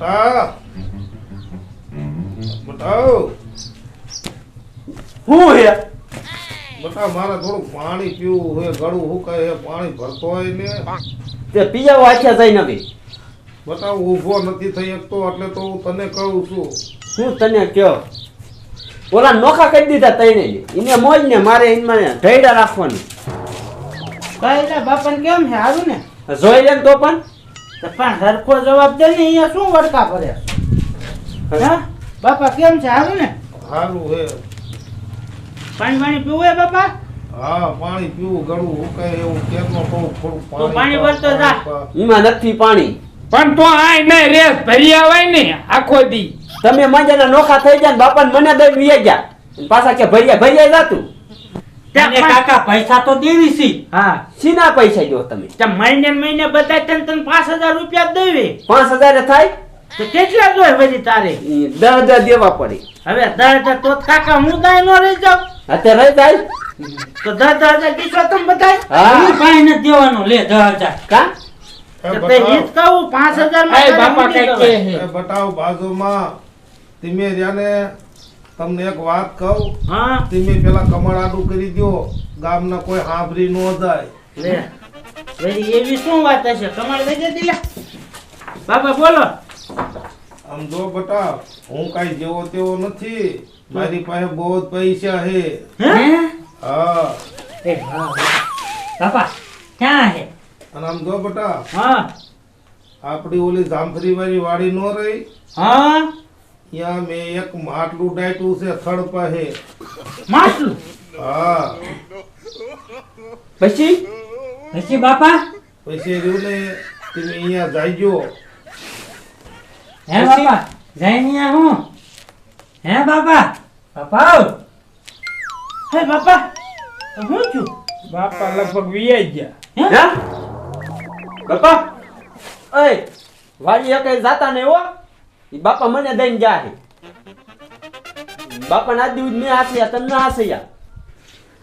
બટા બટાઓ હું હે બટા મારે થોડું પાણી પીવું હોય, ગળું હુકાય પાણી ભરતો હોય ને તે પીજાવો આખ્યા જઈ નથી. બટા ઊભો નથી થઈ શકતો એટલે તો હું તને કહું છું. હું તને કયો ઓલા નોખા કરી દીધા તઈને એને મોજ ને મારે એમાં ઢૈડા રાખવાની. કઈ બાપા કેમ છે? હારું ને? જોઈ લે તો પણ હરખો જવાબ દે ને. અહીંયા શું વડકા ભરે? હા બાપા કેમ છે? હારું ને? સારું હે. પાણી પીવું હે બાપા? હા પાણી પીવું, ગળું હુકાય એવું કેરનો કહું થોડું તો પાણી ભરતો જા. એમાં નથી પાણી. પણ તો આય ને રેસ ભરી આવાય ને આખો દી. તમે મજાના નોખા થઈ જાય બાપા ને મને દઈ વી ગયા પાછા કે ભૈયા જાતું. તને કાકા પૈસા તો દેવી છી. હા સીના પૈસા જો તમે મહિને બધા તને 5000 રૂપિયા દેવી. 5000 થાય તો કેટલા જોઈ વળી તારે? 10 દેવા પડે. હવે 10 તો કાકા હું દાય નો રહી જાવ. અત્યારે રહી જાય તો 10,000 દીશો તમે બધાય. હા ભાઈ ને દેવાનો લે 10,000 કા કહું 5000 માં બાપા કઈ કે બટાવ બાજુમાં તમે રહ્યાને તમને એક વાત કહું. હા તમે પેલા કમળાનું કરી દો, ગામના કોઈ હાંભરી ન જાય. લે વળી એવી શું વાત હશે? કમાલ દઈ દે દિલા. બાપા બોલો. આમ જો બટા હું કાઈ જેવો તેવો નથી, મારી પાસે બહુ જ પૈસા હે. હા બાપા ક્યાં હે? અને આમ જો બટા હા આપડી ઓલી જામફરી વાળી વાડી નો રહી, હા ત્યાં મેં એક માટલું ડાયટું છે થડ પાસે. માટલું? હા પછી બાપા પછી રહ્યું ને તમે અહીંયા જાયજો. હે બાપા જઈનિયા હું હે બાપા બાપા હે બાપા હું છું બાપા લગભગ વીઆઈ ગયા. હે બાપા ઓય વાડી એક જાતા ને હો ઈ બાપા મને દઈને જાય. બાપા ના દીવ ને હાસ્યા તમને હાસ્યા.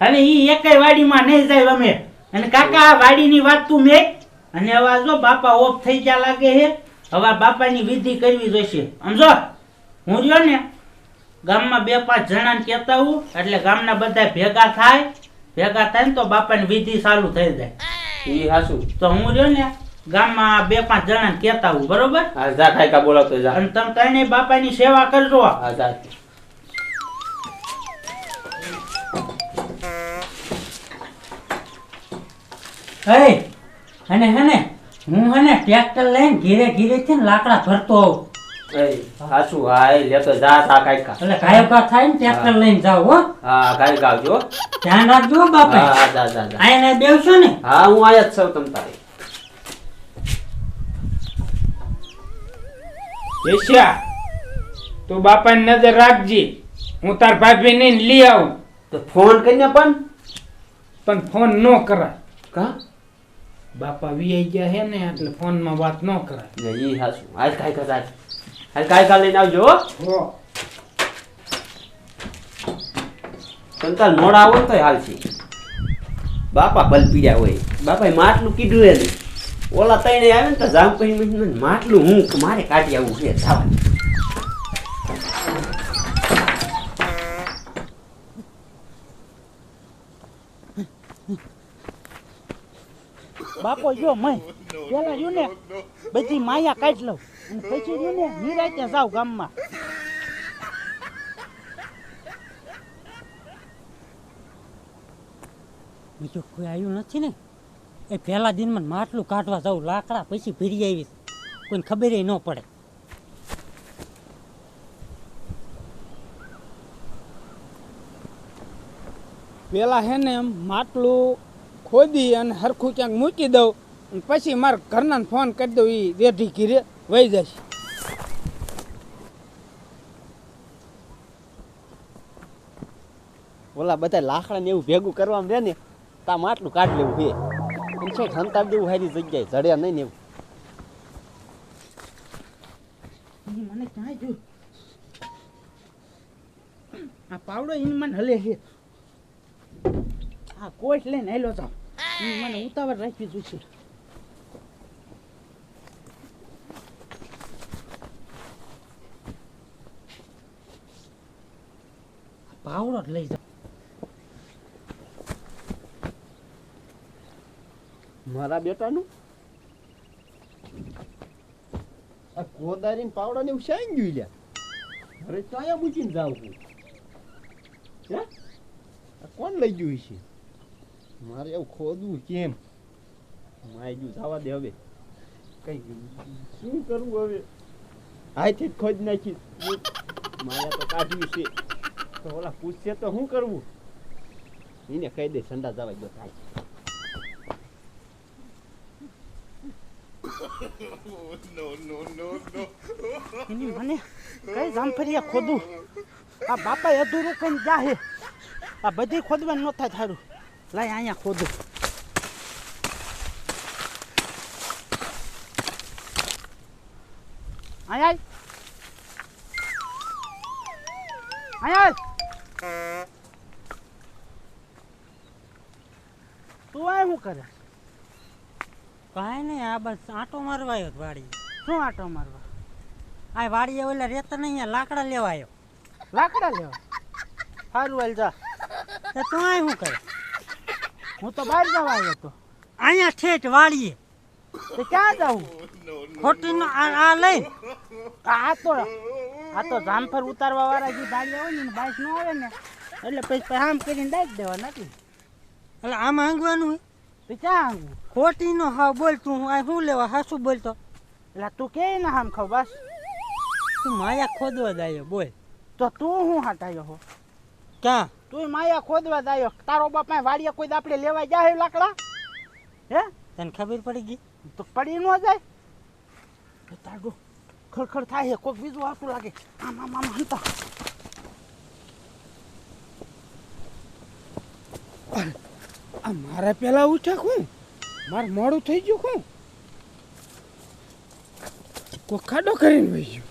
હવે ઈ એકેય વાડીમાં નહીં જાય અમે. અને કાકા આ વાડીની વાત તું મેં અને હવે જો બાપા ઓફ થઈ ગયા લાગે હે. હવે બાપાની વિધિ કરવી જોઈશે. સમજો હું રહ્યો ને ગામમાં 2-5 જણાને કહેતા હું એટલે ગામના બધા ભેગા થાય ને તો બાપાની વિધિ ચાલુ થઈ જાય. ઈ હાસુ તો હું રહ્યો ને ગામમાં 2-5 જણાને કહેતા હું. બરોબર? હા જા ખાઈ કા બોલાવતો જા. અને તમે ત્રણેય બાપાની સેવા કરજો. હા જા હે હને હું ટ્રેક્ટર લઈને ઘીરે થી લાકડા ભરતો આવું. એ હાસુ હાય લેતો જા તા ખાઈ કા. એટલે ગાયકા થાય ને ટ્રેક્ટર લઈને જાવ હો. હા ખાઈ ગાવજો. ધ્યાન રાખજો બાપા. હા જા જા જા. આઈને બેવશો ને? હા હું આયા જ છું તમ તારે. એશિયા તું બાપાની નજર રાખજે. હું તાર ભાભી ને લઈ આવું. તો ફોન કરીને પણ ફોન ન કરાય. કા બાપા વીઆઈ ગયા હે ને એટલે ફોન માં વાત ન કરાય. લે ઈ હાસુ હાલ ખાઈ કા જા. હાલ ખાઈ કા લઈને આવજો. હો તંતાલ મોડા આવો તો હાલ છે. બાપા બલ પીડ્યા હોય. બાપાએ માટલું કીધું હે ને ઓલા તઈને આવે ને તો જામ પછી માટલું હું મારે કાઢી આવું છે જાવ. બાપો જો મય પેલા જો ને બધી માયા કાઢ લઉં અને પછી જો ને નિરાતે જાવ ગામમાં. બીજું કોઈ આવ્યું નથી ને? એ પહેલા દિનમાં માટલું કાઢવા જાઉં લાકડા પછી ભરી આવીશ, કોઈને ખબર ન પડે. પેલા હે ને એમ માટલું ખોદી અને હરખું ક્યાંક મૂકી દઉં અને પછી મારા ઘરના ફોન કરી દઉં, એ રેઢી ઘીરે વહી જશે. ઓલા બધા લાકડા ને એવું ભેગું કરવામાં રહે ને તા માટલું કાઢી લેવું છે. એમ છે ખંતાર દેવું હારી જગ્યાએ જડ્યા નહીં ને એવું. મને ક્યાંય જોયું આ પાવડો એને મને હલે છે. આ કોટ લઈને હેલો જાવ મને ઉતાવળ રાખવી જોઈશે. પાવડો જ લઈ જાઉં. મારા બેટાનું આ કોદારીને પાવડાને એવું શાઈ ગયું લ્યા. અરે ચાયા મૂકીને જાઉં છું. હે આ કોણ લઈ ગયું છે? મારે એવું ખોદવું કેમ? માય ગયું જવા દે હવે. કઈ શું કરવું હવે? હાથથી જ ખોદ નાખી. માયા તો કાઢ્યું છે તો ઓલા પૂછશે તો શું કરવું? એને કહી દે સંડા જવા દો થાય. એની મને કઈ જામફળિયા ખોદું? આ બાપા અધૂરું કઈ જાહે. આ બધી ખોદવાનું ન થાય થારું. લાય અહીંયા ખોદું. આય આય તું આ શું કરે? કાંઈ નહીં, આ બસ આંટો મારવા આવ્યો વાડી. શું આટો મારવા? આ વાડીએ ઓલા રહેતા નહીં, અહીંયા લાકડા લેવા આવ્યો. લાકડા લેવા? સારું હાલ જા. તો તું આ શું કરે? હું તો બહાર જવા આવ્યો તો. અહીંયા ઠેઠ વાડીએ તો ક્યાં જાઉં? ખોટીનો આ લઈ. આ તો જામફળ ઉતારવા વાળા જે દાડિયા હોય ને બાઈક ન આવે ને એટલે પછી આમ કરીને દાઈ દેવા નથી. એટલે આમ આંગવાનું હોય તો ક્યાં આંગવું? ખોટીનો હા બોલ તું. આ શું લેવા હાસું બોલતો? એટલે તું કે ને આમ ખાવ બસ. તું માયા ખોદવા જ આવ્યો બોલ. તો તું શું હટાયો હો? ક્યાં? તું માયા ખોદવા જ આવ્યો. તારો બાપા વાડીએ કોઈ આપણે લેવા જાય લાકડા? હે તને ખબર પડી ગઈ? તો પડી ન જાય. તારું ખડખડ થાય છે, કોઈક બીજું આવતું લાગે. આમ આમ આમ હંતા. આ મારે પેલા ઉઠ્યા કોણ? મારે મોડું થઈ ગયું કોણ? કોઈ ખાડો કરીને વહી ગયો.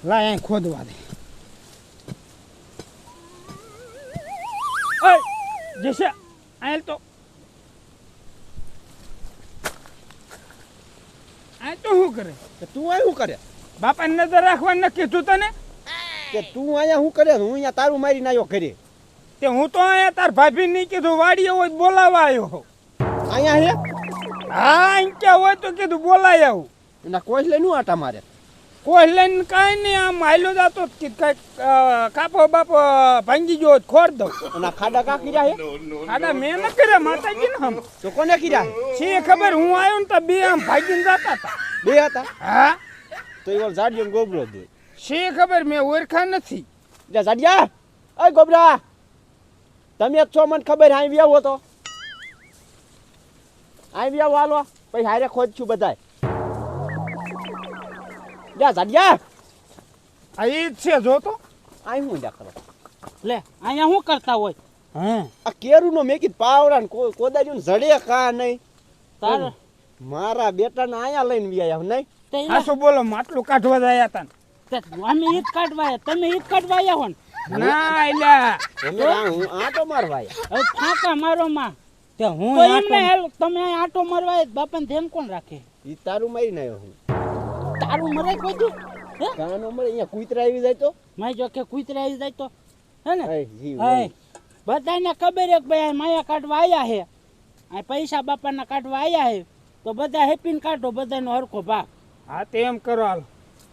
લાય અહીં ખોદવા દે. જશે આયલ તો આ તો શું કરે? તું આ શું કરે? બાપાને નજર રાખવાનું નક્કી કીધું તને? કે તું અહીંયા શું કરે? હું અહીંયા તારું મારીને આવ્યો ઘરે. તે હું તો અહીંયા તાર ભાભી નહીં કીધું વાડીએ હોય બોલાવા આવ્યો. અહીંયા હે? હા અહીં ક્યાં હોય તો કીધું બોલાય આવું. એના કોઈ લઈને હું આટા મારે? કોઈ લઈને કાંઈ નહીં, આમ હાલ્યો જાતો કઈક કાપો બાપો ભાંગી ગયો ખોર દઉં. અને ખાડા કા કર્યા હે? ખાડા મેં ન કર્યા, માતાજી ને હમ. તો કોને કર્યા હે? છે ખબર, હું આવ્યો ને તો બે આમ ભાગીને જતા હતા. બે હતા? હા તો એવો જાડિયો ને ગોબરો દે. છે ખબર, મેં ઓળખા નથી. જા જાડિયા, ઓય ગોબરા, તમે જ છો મને ખબર. અહીં વ્યાવો તો અહીં વ્યાવો હાલો, પછી હારે ખોદ છું બધાય. જા જાડિયા, આ ઈ જ છે જો તો. અહીં હું જા કરો. લે અહીંયા શું કરતા હોય? હા આ કેરું નો મેકી પાવડા ને કોદારીયું જડે કા નહીં. તાર મારા બેટાને અહીંયા લઈને વ્યાયા નહીં. આ શું બોલો, માટલું કાઢવા જાય હતા. અમે ઈદ કાઢવા આવ્યા, તમે ઈદ કાઢવા આવ્યા હો ને? ના એલા અમે હું આટો મારવા આયા. હવે ફાંકા મારો માં. તે હું તો એમને હેલ, તમે અહીં આટો મારવા આવ્યા, બાપાને ધ્યાન કોણ રાખે? ઈ તારું મારીને આવ્યો હું. તારું મરે કોઈ દી? હે કાનો મળે અહીંયા કૂતરા આવી જાય તો? માય જો કે કૂતરા આવી જાય તો હે ને? એ જીવ હે બધાને ખબર છે કે ભાઈ આ માયા કાઢવા આવ્યા છે, આ પૈસા બાપાના કાઢવા આવ્યા છે, તો બધા હેપીને કાઢો, બધાનો હરખો ભાગ. હા તે એમ કરો હાલ,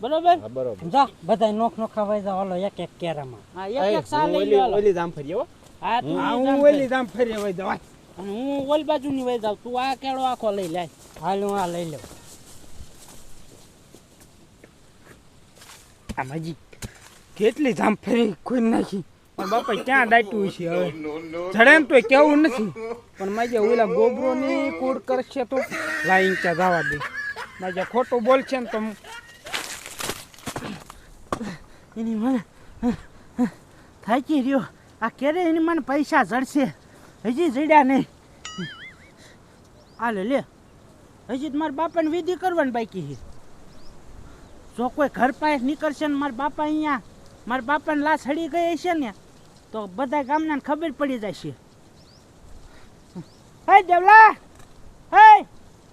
બરોબર? હા બરોબર. જા બધા નોખ નોખા વઈ જાવ. હાલો એક એક કેરામાં. હા એક એક સાલ લઈ લો. ઓલી જામફળી હો. હા તું હું ઓલી દામ ફરી વઈ જવાય. અને હું ઓલી બાજુની વઈ જાઉં, તું આ કેળો આખો લઈ લે. હાલ હું આ લઈ લઉં. આમાજી કેટલી જામ ફરી ખોઈ નાખી, પણ બાપા ક્યાં દાટ્યું છે હવે? જડે ને તોય કેવું નથી, પણ માજે ઓલા ગોબરો ની કુડ કરશે તો લાઈન ચા જવા દે. માજે ખોટું બોલશે ને તો એની મને થાકી રહ્યો. આ ક્યારે એની મને પૈસા જડશે? હજી જડ્યા નહીં. હાલે લે, હજી તો મારા બાપાને વિધિ કરવાની બાકી છે. જો કોઈ ઘર પાસે નીકળશે ને મારા બાપા અહીંયા, મારા બાપાને લાશ હળી ગઈ છે ને, તો બધા ગામના ખબર પડી જશે. હે દેવલા, હે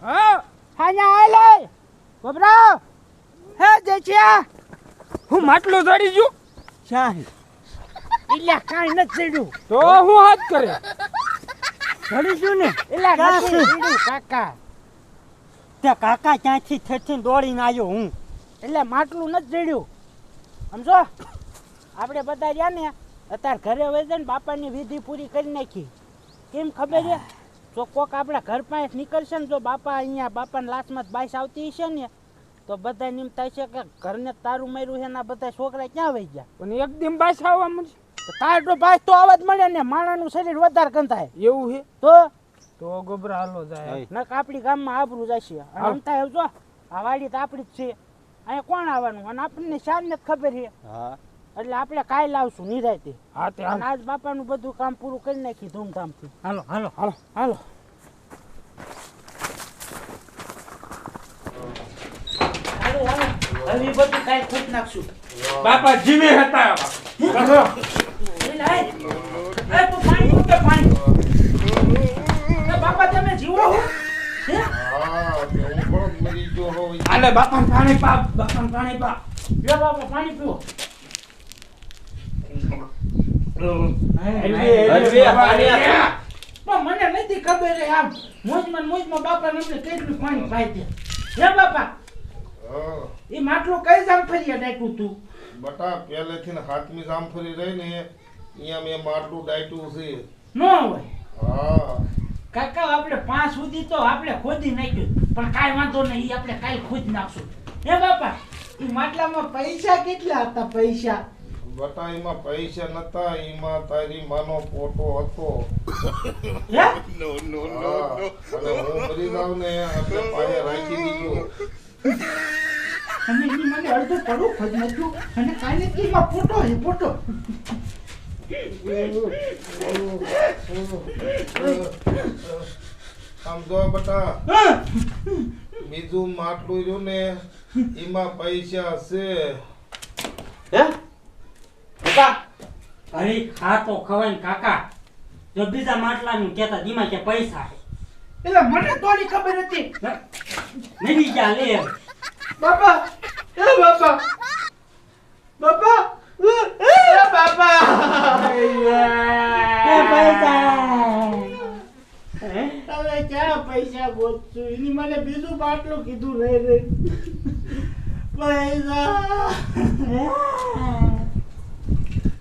હા હાયા આય લે ગોબરાવ, હે જેચિયા. હું માટલું ચડી ગયું. શાહી એટલે કાંઈ નથી ચડ્યું તો હું હાથ કરે ચડીશું ને એટલે ક્યાં નથી છે? ચડ્યું કાકા તે કાકા ક્યાંથી થઈને દોડીને આવ્યો હું એટલે માટલું નથી ચડ્યું સમજો આપણે બધા રહ્યા ને અત્યારે ઘરે વહી જાય ને બાપાની વિધિ પૂરી કરી નાખી કેમ ખબર છે જો કોક આપણા ઘર પાસે નીકળશે ને જો બાપા અહીંયા બાપાની લાશમાં બાઈસ આવતી હશે ને તો બધા એમ થાય છે કે ઘરને તારું માર્યું છે ને આ બધા છોકરા ક્યાં વહી ગયા પણ એકદમ બાસ આવવા મળશે તો તાર તો બાઈસ તો આવા જ મળે ને માણાનું શરીર વધારે ગંધાય એવું છે તો ગોબરા હાલો જાય નક આપણી ગામમાં આબરું જશે અને આમ થાય જો આ વાડી તો આપણી જ છે અહીંયા કોણ આવવાનું અને આપણને શાનને જ ખબર છે હા એટલે આપણે કાંઈ લાવશું નિરાયતે હા તે અને આજ બાપાનું બધું કામ પૂરું કરી નાખી ધૂમધામથી હાલો હાલો હાલો હાલો હાલો હાલો હવે ઈ બધું કાંઈ ખોટ નાખશું બાપા જીવે હતા એ તું પાણી મૂકે પાણી એ બાપા તમે જીવો હો હે હા હું પણ મરી ગયો હોઉં. આલે બાપા પાણી પા બાપા પાણી પા લે બાપા પાણી પીવો હરવે પાણી આપો. પણ મને નથી ખબર એ આમ મોજમાં બાપાને એમને કેટલું પાણી પાઈ દે હે બાપા હા. એ માટલું કઈ જામ ફરી ડાક્યું તું બટા પહેલેથી ને હાથમી જામફળી રહી ને અહીંયા મેં માટલું ડાયટું છે. ન હોય હા કાકા આપણે 5 સુધી તો આપણે ખોદી નાખ્યું પણ કાંઈ વાંધો નહીં ઈ આપણે કાલ ખોદી નાખશું હે બાપા એ માટલામાં પૈસા કેટલા હતા પૈસા બટા એમાં પૈસા નતા, એમાં તારી માનો ફોટો હતો. હે હા. અને હું મરી જાઉં ને એટલે પાસે રાખી દીધો. અને ઈ મને અડધું પડું ખોદ નાખ્યું અને કાંઈ નથી એમાં ફોટો હે ફોટો આમ જો બટા હા. બીજું માટલું રહ્યું ને એમાં પૈસા છે. હે કાકા અરે ખા તો ખવાય ને કાકા જો બીજા માટલાનું કહેતા દીમાં કે પૈસા એટલે મને તોની ખબર હતી નહીં ગયા લે બાપા એ બાપા બાપા એ બાપા એ પૈસા હવે ક્યાં પૈસા ગોતશું એની મને બીજું બાટલું કીધું રહી પૈસા